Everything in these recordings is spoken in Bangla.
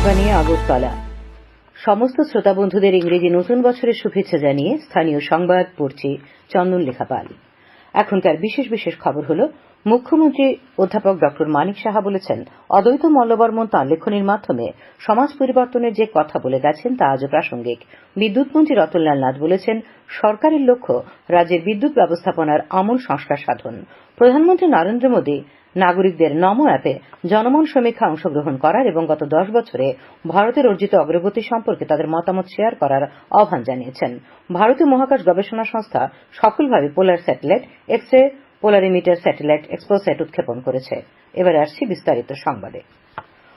আকাশবাণী আগরতলা। সমস্ত শ্রোতা বন্ধুদের ইংরেজি নতুন বছরের শুভেচ্ছা জানিয়ে স্থানীয় সংবাদ পড়ছি চন্দন লেখা পাল। এখনকার বিশেষ বিশেষ খবর হল, মুখ্যমন্ত্রী অধ্যাপক ড মানিক সাহা বলেছেন, অদ্বৈত মল্লবর্মণ তাঁর লেখনীর মাধ্যমে সমাজ পরিবর্তনের যে কথা বলে গেছেন তা আজও প্রাসঙ্গিক। বিদ্যুৎমন্ত্রী রতনলাল নাথ বলেছেন, সরকারের লক্ষ্য রাজ্যের বিদ্যুৎ ব্যবস্থাপনার আমূল সংস্কার সাধন। প্রধানমন্ত্রী নরেন্দ্র মোদী নাগরিকদের নমো অ্যাপে জনমন সমীক্ষা অংশগ্রহণ করার এবং গত 10 বছরে ভারতের অর্জিত অগ্রগতি সম্পর্কে তাদের মতামত শেয়ার করার আহ্বান জানিয়েছেন। ভারতীয় মহাকাশ গবেষণা সংস্থা সফলভাবে polar satellite X ray polarimeter satellite XPoSat উৎক্ষেপণ করেছে। এবার আসছি বিস্তারিত সংবাদে।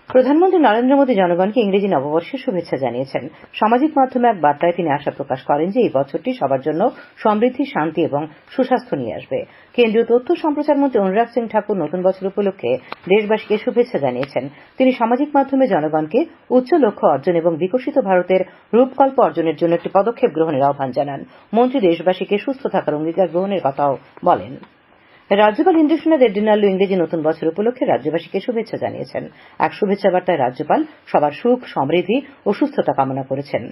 প্রধানমন্ত্রী নরেন্দ্র মোদী জনগণকে ইংরেজি নববর্ষের শুভেচ্ছা জানিয়েছেন। সামাজিক মাধ্যমে এক বার্তায় তিনি আশা প্রকাশ করেন যে এই বছরটি সবার জন্য সমৃদ্ধি, শান্তি এবং সুস্বাস্থ্য নিয়ে আসবে। কেন্দ্রীয় তথ্য সম্প্রচার মন্ত্রী অনুরাগ সিং ঠাকুর নতুন বছর উপলক্ষে দেশবাসীকে শুভেচ্ছা জানিয়েছেন। তিনি সামাজিক মাধ্যমে জনগণকে উচ্চ লক্ষ্য অর্জন এবং বিকশিত ভারতের রূপকল্প অর্জনের জন্য একটি পদক্ষেপ গ্রহণের আহ্বান জানান। মন্ত্রী দেশবাসীকে সুস্থ থাকার অঙ্গীকার গ্রহণের কথাও বলেন। রাজ্যপাল ইন্দ্রসেনা দেবডিনাল্লু ইংরেজি নতুন বছর উপলক্ষে রাজ্যবাসীকে শুভেচ্ছা জানিয়েছেন। এক শুভেচ্ছা বার্তায় রাজ্যপাল সবার সুখ, সমৃদ্ধি ও সুস্থতা কামনা করেছেন।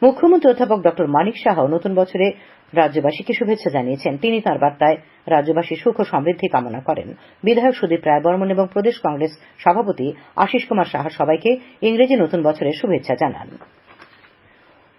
মুখ্যমন্ত্রী অধ্যাপক ড মানিক সাহাও নতুন বছরে রাজ্যবাসীকে শুভেচ্ছা জানিয়েছেন। তিনি তাঁর বার্তায় রাজ্যবাসীর সুখ ও সমৃদ্ধি কামনা করেন। বিধায়ক সুদীপ রায়বর্মন এবং প্রদেশ কংগ্রেস সভাপতি আশিস কুমার সাহা সবাইকে ইংরেজি নতুন বছরের শুভেচ্ছা জানান।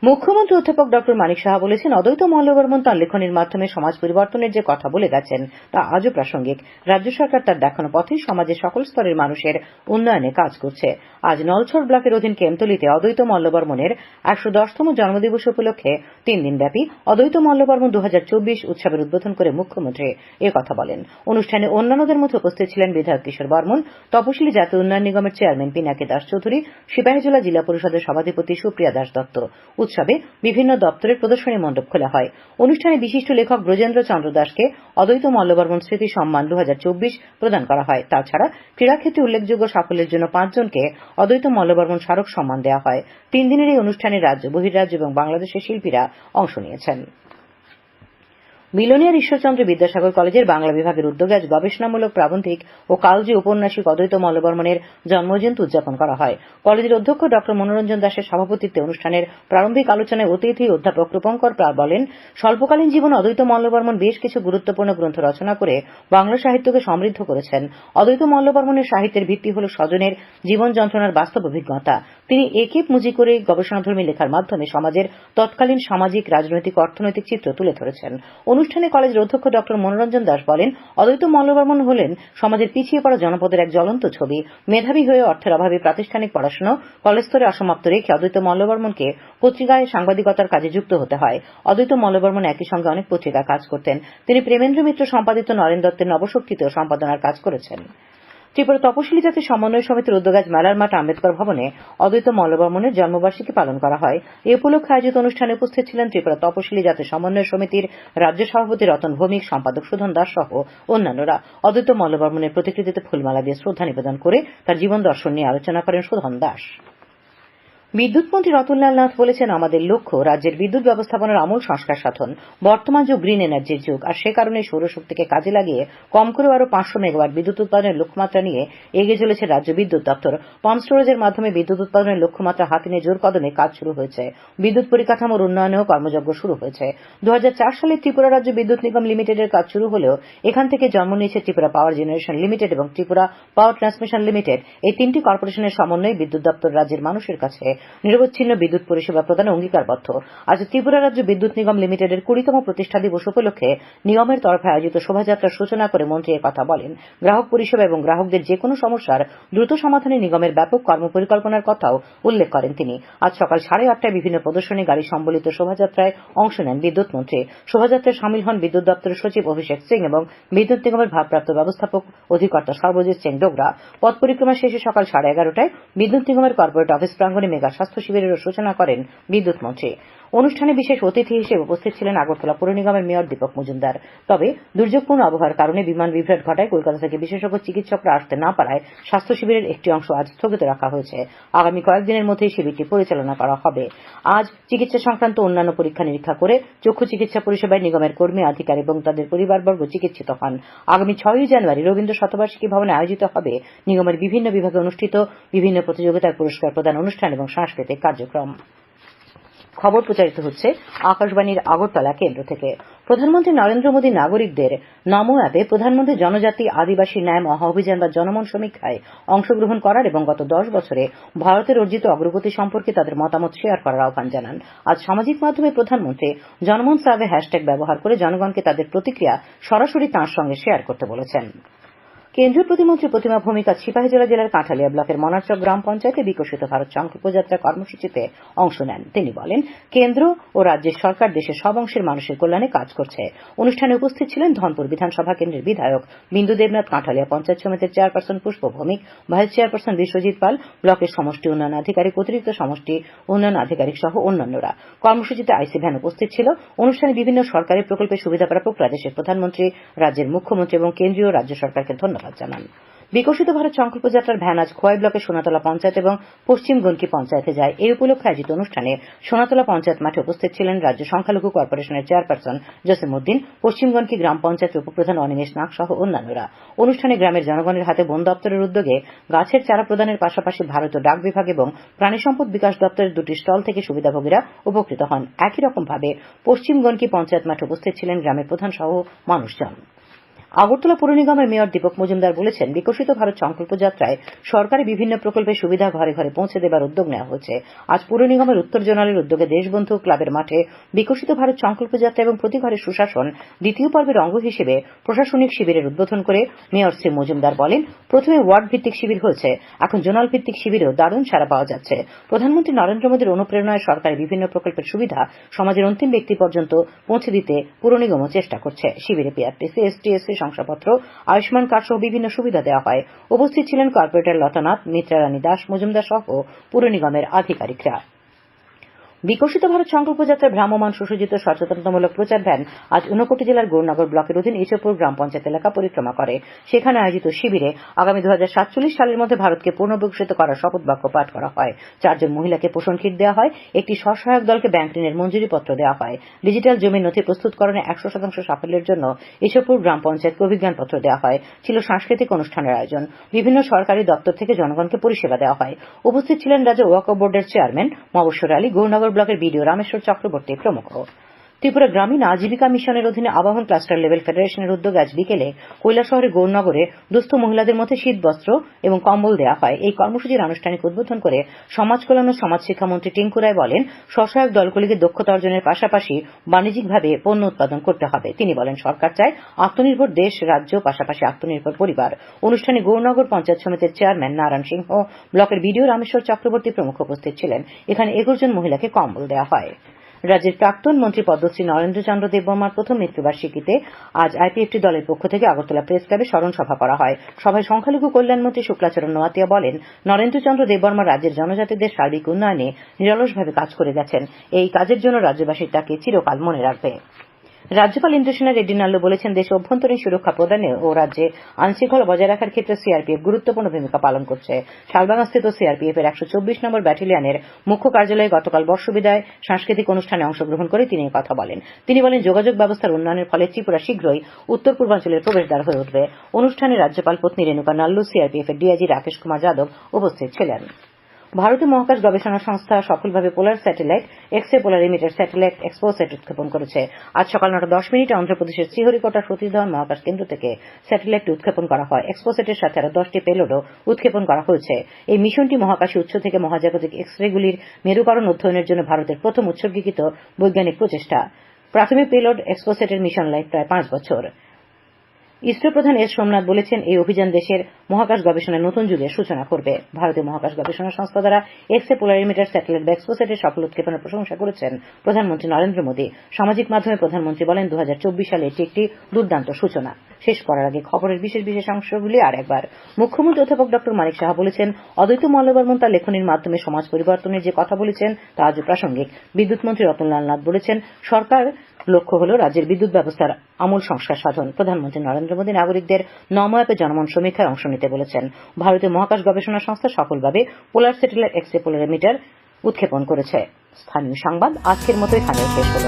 মুখ্যমন্ত্রী অধ্যাপক ড মানিক সাহা বলেছেন, অদ্বৈত মল্লবর্মণ তাঁর লেখনীর মাধ্যমে সমাজ পরিবর্তনের যে কথা বলে গেছেন তা আজও প্রাসঙ্গিক। রাজ্য সরকার তার দেখানো পথেই সমাজের সকল স্তরের মানুষের উন্নয়নে কাজ করছে। আজ নলছড় ব্লকের অধীন কেমতলীতে অদ্বৈত মল্লবর্মণের 110তম জন্মদিবস উপলক্ষে 3 দিনব্যাপী অদ্বৈত মল্লবর্মণ 2024 উৎসবের উদ্বোধন করে মুখ্যমন্ত্রী একথা বলেন। অনুষ্ঠানে অন্যান্যদের মধ্যে উপস্থিত ছিলেন বিধায়ক কিশোর বর্মন, তপশিলি জাতীয় উন্নয়ন নিগমের চেয়ারম্যান পিনাকি দাস চৌধুরী, সিপাহীজলা জিলা পরিষদের সভাধিপতি সুপ্রিয়া দাস দত্ত। উৎসবে বিভিন্ন দপ্তরের প্রদর্শনী মণ্ডপ খোলা হয়। অনুষ্ঠানে বিশিষ্ট লেখক ব্রজেন্দ্র চন্দ্র দাসকে অদ্বৈত মল্লবর্মণ স্মৃতি সম্মান 2024 প্রদান করা হয়। তাছাড়া ক্রীড়াক্ষেত্রে উল্লেখযোগ্য সাফল্যের জন্য 5 জনকে অদ্বৈত মল্লবর্মণ স্মারক সম্মান দেওয়া হয়। 3 দিনের এই অনুষ্ঠানে রাজ্য, বহির্রাজ্য এবং বাংলাদেশের শিল্পীরা অংশ নিয়েছেন। মিলনিয়ার ঈশ্বরচন্দ্র বিদ্যাসাগর কলেজের বাংলা বিভাগের উদ্যোগে আজ গবেষণামূলক প্রাবন্ধিক ও কালজয়ী ঔপন্যাসিক অদ্বৈত মল্লবর্মণের জন্মজয়ন্তী উদযাপন করা হয়। কলেজের অধ্যক্ষ ড মনোরঞ্জন দাসের সভাপতিত্বে অনুষ্ঠানের প্রারম্ভিক আলোচনায় অতিথি অধ্যাপক রূপঙ্কর পাল বলেন, স্বল্পকালীন জীবনে অদ্বৈত মল্লবর্মণ বেশ কিছু গুরুত্বপূর্ণ গ্রন্থ রচনা করে বাংলা সাহিত্যকে সমৃদ্ধ করেছেন। অদ্বৈত মল্লবর্মণের সাহিত্যের ভিত্তি হল স্বজনের জীবন যন্ত্রণার বাস্তব অভিজ্ঞতা। তিনি একে পুঁজি করে গবেষণাধর্মী লেখার মাধ্যমে সমাজের তৎকালীন সামাজিক, রাজনৈতিক, অর্থনৈতিক চিত্র তুলে ধরেছেন। অনুষ্ঠানে কলেজের অধ্যক্ষ ড মনোরঞ্জন দাস বলেন, অদ্বৈত মল্লবর্মণ হলেন সমাজের পিছিয়ে পড়া জনপদের এক জ্বলন্ত ছবি। মেধাবী হয়ে অর্থের অভাবে প্রাতিষ্ঠানিক পড়াশোনা কলেজ স্তরে অসমাপ্ত রেখে অদ্বৈত মল্লবর্মণকে পত্রিকায় সাংবাদিকতার কাজে যুক্ত হতে হয়। অদ্বৈত মল্লবর্মণ একই সঙ্গে অনেক পত্রিকায় কাজ করতেন। তিনি প্রেমেন্দ্র মিত্র সম্পাদিত নরেন দত্তের নবশক্তিতেও সম্পাদনার কাজ করেছেন। ত্রিপুরা তপশিলি জাতি সমন্বয় সমিতির উদ্যোগে আজ মেলার মাঠ আম্বেদকর ভবনে অদ্বৈত মল্লবর্মণের জন্মবার্ষিকী পালন করা হয়। এ উপলক্ষে আয়োজিত অনুষ্ঠানে উপস্থিত ছিলেন ত্রিপুরা তপশিলি জাতি সমন্বয় সমিতির রাজ্য সভাপতি রতন ভৌমিক, সম্পাদক সুধন দাস সহ অন্যান্যরা। অদ্বৈত মল্লবর্মণের প্রতিকৃতিতে ফুলমালা দিয়ে শ্রদ্ধা নিবেদন করে তার জীবন দর্শন নিয়ে আলোচনা করেন সুধন দাস। বিদ্যুৎমন্ত্রী রতনলাল নাথ বলেছেন, আমাদের লক্ষ্য রাজ্যের বিদ্যুৎ ব্যবস্থাপনার আমূল সংস্কার সাধন। বর্তমান যুগ গ্রিন এনার্জির যুগ, আর সে কারণে সৌরশক্তিকে কাজে লাগিয়ে কম করে আরও 500 মেগাওয়াট বিদ্যুৎ উৎপাদনের লক্ষ্যমাত্রা নিয়ে এগিয়ে চলেছে রাজ্য বিদ্যুৎ দপ্তর। পাম্প স্টোরেজের মাধ্যমে বিদ্যুৎ উৎপাদনের লক্ষ্যমাত্রা হাতে নিয়ে জোর কদমে কাজ শুরু হয়েছে। বিদ্যুৎ পরিকাঠামোর উন্নয়নেও কর্মযজ্ঞ শুরু হয়েছে। 2004 সালে ত্রিপুরা রাজ্য বিদ্যুৎ নিগম লিমিটেডের কাজ শুরু হলেও এখান থেকে জন্ম নিয়েছে ত্রিপুরা পাওয়ার জেনারেশন লিমিটেড এবং ত্রিপুরা পাওয়ার ট্রান্সমিশন লিমিটেড। এই 3টি কর্পোরেশনের সমন্বয়ে বিদ্যুৎ দপ্তর রাজ্যের মানুষের কাছে নিরবচ্ছিন্ন বিদ্যুৎ পরিষেবা প্রদানে অঙ্গীকারবদ্ধ। আজ ত্রিপুরা রাজ্য বিদ্যুৎ নিগম লিমিটেডের 20তম প্রতিষ্ঠা দিবস উপলক্ষে নিগমের তরফে আয়োজিত শোভাযাত্রার সূচনা করে মন্ত্রী একথা বলেন। গ্রাহক পরিষেবা এবং গ্রাহকদের যে কোনো সমস্যার দ্রুত সমাধানে নিগমের ব্যাপক কর্মপরিকল্পনার কথাও উল্লেখ করেন তিনি। আজ সকাল 8:30টায় বিভিন্ন প্রদর্শনী গাড়ি সম্বলিত শোভাযাত্রায় অংশ নেন বিদ্যুৎ মন্ত্রী। শোভাযাত্রায় সামিল হন বিদ্যুৎ দপ্তরের সচিব অভিষেক সিং এবং বিদ্যুৎ নিগমের ভারপ্রাপ্ত ব্যবস্থাপক অধিকর্তা সর্বজিৎ সিং ডোগরা। পথ পরিক্রমা শেষে সকাল 11:30টায় বিদ্যুৎ নিগমের কর্পোরেট অফিস প্রাঙ্গণে মেগা স্বাস্থ্য শিবিরেরও সূচনা করেন বিদ্যুৎ মন্ত্রী। অনুষ্ঠানে বিশেষ অতিথি হিসেবে উপস্থিত ছিলেন আগরতলা পৌর নিগমের মেয়র দীপক মজুমদার। তবে দুর্যোগপূর্ণ আবহাওয়ার কারণে বিমান বিভ্রাট ঘটায় কলকাতা থেকে বিশেষজ্ঞ চিকিৎসকরা আসতে না পারায় স্বাস্থ্য শিবিরের একটি অংশ আজ স্থগিত রাখা হয়েছে। আগামী কয়েকদিনের মধ্যেই শিবিরটি পরিচালনা করা হবে। আজ চিকিৎসা সংক্রান্ত অন্যান্য পরীক্ষা নিরীক্ষা করে চক্ষু চিকিৎসা পরিষেবায় নিগমের কর্মী, আধিকারিক এবং তাদের পরিবারবর্গ চিকিৎসিত হন। আগামী 6ই জানুয়ারি রবীন্দ্র শতবার্ষিকী ভবনে আয়োজিত হবে নিগমের বিভিন্ন বিভাগে অনুষ্ঠিত বিভিন্ন প্রতিযোগিতার পুরস্কার প্রদান অনুষ্ঠান এবং সাংস্কৃতিক কার্যক্রম। খবর প্রচারিত হচ্ছে আকাশবাণীর আগরতলা কেন্দ্র থেকে। প্রধানমন্ত্রী নরেন্দ্র মোদী নাগরিকদের নমো অ্যাপে প্রধানমন্ত্রী জনজাতি আদিবাসী ন্যায় মহা অভিযান বা জনমন সমীক্ষায় অংশগ্রহণ করার এবং গত 10 বছরে ভারতের অর্জিত অগ্রগতি সম্পর্কে তাদের মতামত শেয়ার করার আহ্বান জানান। আজ সামাজিক মাধ্যমে প্রধানমন্ত্রী জনমন সার্ভে হ্যাশট্যাগ ব্যবহার করে জনগণকে তাদের প্রতিক্রিয়া সরাসরি তাঁর সঙ্গে শেয়ার করতে বলেছেন। কেন্দ্রীয় প্রতিমন্ত্রী প্রতিমা ভৌমিক আজ সিপাহীজলা জেলার কাঁঠালিয়া ব্লকের মনারচক গ্রাম পঞ্চায়েতে বিকশিত ভারত সংকল্প যাত্রা কর্মসূচিতে অংশ নেন। তিনি বলেন, কেন্দ্র ও রাজ্যের সরকার দেশের সব অংশের মানুষের কল্যাণে কাজ করছে। অনুষ্ঠানে উপস্থিত ছিলেন ধনপুর বিধানসভা কেন্দ্রের বিধায়ক বিন্দু দেবনাথ, কাঁঠালিয়া পঞ্চায়েত সমিতির চেয়ারপারসন পুষ্প ভৌমিক, ভাইস চেয়ারপারসন বিশ্বজিৎ পাল, ব্লকের সমষ্টি উন্নয়ন আধিকারিক, অতিরিক্ত সমষ্টি উন্নয়ন আধিকারিক সহ অন্যান্যরা। কর্মসূচিতে আইসি ভ্যান উপস্থিত ছিল। অনুষ্ঠানে বিভিন্ন সরকারি প্রকল্পের সুবিধা প্রাপকরা দেশের প্রধানমন্ত্রী, রাজ্যের মুখ্যমন্ত্রী এবং কেন্দ্রীয় ও রাজ্য সরকারকে ধন্যবাদ জানান। বিকশিত ভারত সংকল্প যাত্রার ভ্যান আজ খোয়াই ব্লকের সোনাতলা পঞ্চায়েত এবং পশ্চিম গনকি পঞ্চায়েতে যায়। এই উপলক্ষে আয়োজিত অনুষ্ঠানে সোনাতলা পঞ্চায়েত মাঠে উপস্থিত ছিলেন রাজ্য সংখ্যালঘু কর্পোরেশনের চেয়ারপারসন জসিমউদ্দিন, পশ্চিম গনকি গ্রাম পঞ্চায়েতের উপপ্রধান অনিমেষ নাগ সহ অন্যান্যরা। অনুষ্ঠানে গ্রামের জনগণের হাতে বন দপ্তরের উদ্যোগে গাছের চারা প্রদানের পাশাপাশি ভারতীয় ডাক বিভাগ এবং প্রাণী সম্পদ বিকাশ দপ্তরের দুটি স্টল থেকে সুবিধাভোগীরা উপকৃত হন। একই রকমভাবে পশ্চিম গনকি পঞ্চায়েত মাঠে উপস্থিত ছিলেন গ্রামের প্রধান সহ মানুষজন। আগরতলা পৌর নিগমের মেয়র দীপক মজুমদার বলেছেন, বিকশিত ভারত সংকল্প যাত্রায় সরকারি বিভিন্ন প্রকল্পের সুবিধা ঘরে ঘরে পৌঁছে দেবার উদ্যোগ নেওয়া হয়েছে। আজ পৌর নিগমের উত্তর জোনালের উদ্যোগে দেশবন্ধু ক্লাবের মাঠে বিকশিত ভারত সংকল্প যাত্রা এবং প্রতি ঘরে সুশাসন দ্বিতীয় পর্বের অঙ্গ হিসেবে প্রশাসনিক শিবিরের উদ্বোধন করে মেয়র শ্রী মজুমদার বলেন, প্রথমে ওয়ার্ড ভিত্তিক শিবির হয়েছে, এখন জোনাল ভিত্তিক শিবিরেও দারুণ সাড়া পাওয়া যাচ্ছে। প্রধানমন্ত্রী নরেন্দ্র মোদীর অনুপ্রেরণায় সরকারি বিভিন্ন প্রকল্পের সুবিধা সমাজের অন্তিম ব্যক্তি পর্যন্ত পৌঁছে দিতে পৌর নিগমও চেষ্টা করছে। শিবিরে পিআরটিসি, এসটি/এসসি শংসাপত্র, আয়ুষ্মান কার্ড সহ বিভিন্ন সুবিধা দেওয়া হয়। উপস্থিত ছিলেন কর্পোরেটর লতানাথ, মিত্রা রানী দাস মজুমদার সহ পৌর নিগমের আধিকারিকরা। বিকশিত ভারত সংকল্প যাত্রার ভ্রাম্যমাণ সুসজ্জিত সচেতনতামূলক প্রচার ভ্যান আজ ঊনকোটি জেলার গৌরনগর ব্লকের অধীন ইছরপুর গ্রাম পঞ্চায়েত এলাকা পরিক্রমা করে। সেখানে আয়োজিত শিবিরে আগামী 2047 সালের মধ্যে ভারতকে পূর্ণ বিকশিত করার শপথ বাক্য পাঠ করা হয়। 4 জন মহিলাকে পোষণ কিট দেওয়া হয়। একটি স্বসহায়ক দলকে ব্যাংক ঋণের মঞ্জুরি পত্র দেওয়া হয়। ডিজিটাল জমির নথি প্রস্তুতকরণে 100% সাফল্যের জন্য ইছরপুর গ্রাম পঞ্চায়েতকে অভিজ্ঞানপত্র দেওয়া হয়। ছিল সাংস্কৃতিক অনুষ্ঠানের আয়োজন। বিভিন্ন সরকারি দপ্তর থেকে জনগণকে পরিষেবা দেওয়া হয়। উপস্থিত ছিলেন রাজ্য ওয়াকফ বোর্ডের চেয়ারম্যান মবস্বর আলী, গৌরনগর ব্লকের বিডিও রামেশ্বর চক্রবর্তী প্রমুখ। ত্রিপুরা গ্রামীণ আজীবিকা মিশনের অধীনে আবাহন ক্লাস্টার লেভেল ফেডারেশনের উদ্যোগে আজ বিকেলে কৈলাসহরের গৌরনগরে দুস্থ মহিলাদের মধ্যে শীত বস্ত্র এবং কম্বল দেওয়া হয়। এই কর্মসূচির আনুষ্ঠানিক উদ্বোধন করে সমাজ কল্যাণ ও সমাজ শিক্ষামন্ত্রী টিঙ্কু রায় বলেন, স্বসহায়ক দলগুলিকে দক্ষতা অর্জনের পাশাপাশি বাণিজ্যিকভাবে পণ্য উৎপাদন করতে হবে। তিনি বলেন, সরকার চায় আত্মনির্ভর দেশ, রাজ্য, পাশাপাশি আত্মনির্ভর পরিবার। অনুষ্ঠানে গৌরনগর পঞ্চায়েত সমিতির চেয়ারম্যান নারায়ণ সিংহ, ব্লকের বিডিও রামেশ্বর চক্রবর্তী প্রমুখ উপস্থিত ছিলেন। এখানে 11 জন মহিলাকে কম্বল দেওয়া হয়। রাজ্যের প্রাক্তন মন্ত্রী পদ্মশ্রী নরেন্দ্র চন্দ্র দেববর্মার প্রথম মৃত্যুবার্ষিকীতে আজ আইপিএফটি দলের পক্ষ থেকে আগরতলা প্রেস ক্লাবে স্মরণ সভা করা হয়। সভায় সংখ্যালঘু কল্যাণমন্ত্রী শুক্লাচরণ নোয়াতিয়া বলেন, নরেন্দ্র চন্দ্র দেববর্মা রাজ্যের জনজাতিদের সার্বিক উন্নয়নে নিরলসভাবে কাজ করে গেছেন। এই কাজের জন্য রাজ্যবাসী তাকে চিরকাল মনে রাখবে। রাজ্যপাল ইন্দ্রসেনা রেড্ডি নাল্লু বলেছেন, দেশে অভ্যন্তরীণ সুরক্ষা প্রদানে ও রাজ্যে আইনশৃঙ্খলা বজায় রাখার ক্ষেত্রে সিআরপিএফ গুরুত্বপূর্ণ ভূমিকা পালন করছে। শালবাগানস্থিত সিআরপিএফ এর 124 নম্বর ব্যাটালিয়নের মুখ্য কার্যালয়ে গতকাল বর্ষবিদায় সাংস্কৃতিক অনুষ্ঠানে অংশগ্রহণ করে তিনি কথা বলেন। তিনি বলেন, যোগাযোগ ব্যবস্থার উন্নয়নের ফলে ত্রিপুরা শীঘ্রই উত্তর পূর্বাঞ্চলের প্রবেশদ্বার হয়ে উঠবে। অনুষ্ঠানে রাজ্যপাল পত্নী রেণুকা নাল্লু, সিআরপিএফ এর ডিআইজি রাকেশ কুমার যাদব উপস্থিত ছিলেন। ভারতীয় মহাকাশ গবেষণা সংস্থা সফলভাবে polar satellite X ray polarimeter satellite XPoSat উৎক্ষেপণ করেছে। আজ সকাল 9:10 অন্ধ্রপ্রদেশের শ্রীহরিকোটা সতীশ ধাওয়ান মহাকাশ কেন্দ্র থেকে স্যাটেলাইটটি উৎক্ষেপণ করা হয়। এক্সপোসেটের সাথে আরো 10টি পেলোডও উৎক্ষেপণ করা হয়েছে। এই মিশনটি মহাকাশী উৎস থেকে মহাজাগতিক এক্স-রেগুলির মেরুকরণ অধ্যয়নের জন্য ভারতের প্রথম উৎসর্গীকৃত বৈজ্ঞানিক প্রচেষ্টা। প্রাথমিক পেলোড এক্সপোসেটের মিশন লাইফ প্রায় 5 বছর। ইসরো প্রধান এস সোমনাথ বলেছেন, এই অভিযান দেশের মহাকাশ গবেষণার নতুন যুগের সূচনা করবে। ভারতীয় মহাকাশ গবেষণা সংস্থা দ্বারা এক্স-রে পোলারিমিটার স্যাটেলাইট বা এক্সপোসেটের সফল উৎক্ষেপণের প্রশংসা করেছেন প্রধানমন্ত্রী নরেন্দ্র মোদী। সামাজিক মাধ্যমে প্রধানমন্ত্রী বলেন, 2024 সালে এটি একটি দুর্দান্ত সূচনা। শেষ করার আগে খবরের বিশেষ বিশেষ অংশগুলি আর একবার। মুখ্যমন্ত্রী অধ্যাপক ড মানিক সাহা বলেছেন, অদ্বৈত মল্লবর্মণ তার লেখনীর মাধ্যমে সমাজ পরিবর্তনের যে কথা বলেছেন তা আজও প্রাসঙ্গিক। বিদ্যুৎ মন্ত্রী রতনলাল নাথ বলেছেন, সরকার লক্ষ্য হল রাজ্যের বিদ্যুৎ ব্যবস্থার আমূল সংস্কার সাধন। প্রধানমন্ত্রী নরেন্দ্র মোদী নাগরিকদের নমো অ্যাপে জনমন সমীক্ষায় অংশ নিতে বলেছেন। ভারতীয় মহাকাশ গবেষণা সংস্থা সফলভাবে পোলার স্যাটেলাইট এক্সরে পোলারিমিটার উৎক্ষেপণ করেছে। স্থানীয় সংবাদ আজকের মতো এখানেই শেষ হল।